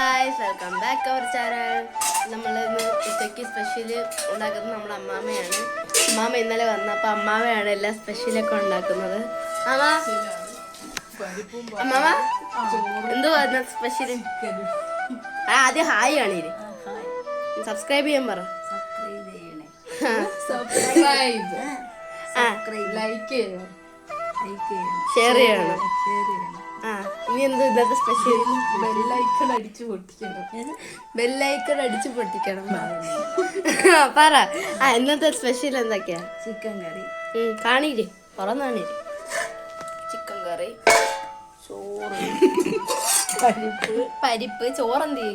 Guys, welcome back our channel. നമ്മൾ ഇന്ന് ഉച്ചയ്ക്ക് സ്പെഷ്യൽ ഉണ്ടാക്കുന്നത് നമ്മുടെ അമ്മാമ്മയാണ്. അമ്മാമ്മ ഇന്നലെ വന്നപ്പോൾ അമ്മാമ്മയാണ് എല്ലാ സ്പെഷ്യലൊക്കെ ഉണ്ടാക്കുന്നത്. അമ്മാമ്മ എന്തുവാ സ്പെഷ്യൽ? ആദ്യം ഹായ് കാണില്ലേ, സബ്സ്ക്രൈബ് ചെയ്യാൻ പറ. ഷെയർ ചെയ്യണം. ഇനി എന്ത് ഇന്നത്തെ സ്പെഷ്യൽ? ബെല്ലൈക്കൺ അടിച്ചു പൊട്ടിക്കണം. പറ. ഇന്നത്തെ സ്പെഷ്യൽ എന്തൊക്കെയാ? ചിക്കൻ കറി. കാണില്ലേ, തുറന്നാണേ. ചിക്കൻ കറി, ചോറ്, പരിപ്പ്, ചോറെന്ത്?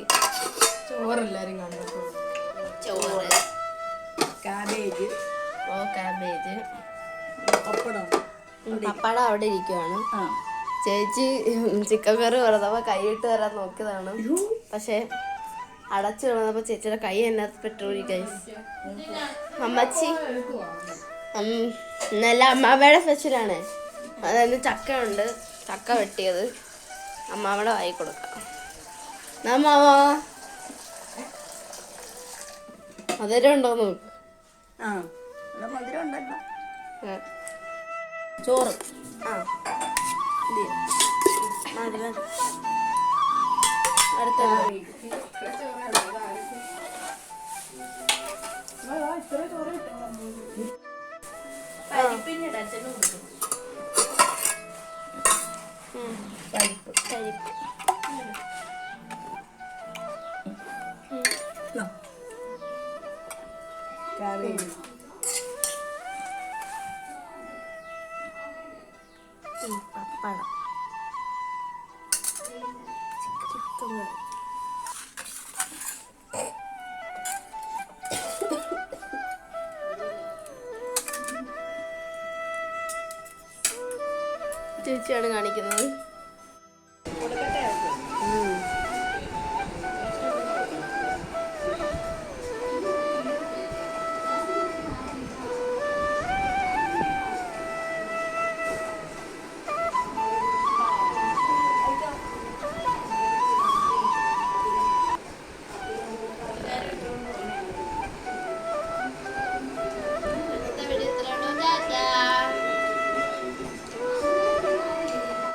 ചോറെല്ലാരും കാണും. ചോറ്, കാബേജ്, കാബേജ്, പപ്പടം. പപ്പടം അവിടെ ഇരിക്കുവാണ്. ചേച്ചി ചിക്കൻ കറി പറഞ്ഞപ്പോൾ കൈയിട്ട് തരാൻ നോക്കിയതാണ്, പക്ഷെ അടച്ചു കിടന്നപ്പോൾ ചേച്ചിയുടെ കൈ അതിനകത്ത് പെട്ടുപോയി. ഗൈസ്, അമ്മച്ചി ഇന്നെല്ലാം അമ്മാമ്മയുടെ സ്പെഷ്യലാണ്. അതായത് ചക്ക ഉണ്ട്, ചക്ക വെട്ടിയത് അമ്മാമ്മയുടെ വായി കൊടുക്കാം. അമ്മാവ മധുരം ഉണ്ടോ നോക്ക്. മധുരം ഉണ്ടല്ലോ. ചോറ് അടുത്ത കാബേജ്, പപ്പടം, ചിക്കൻ കറി, ചേച്ചിയാണ് കാണിക്കുന്നത്.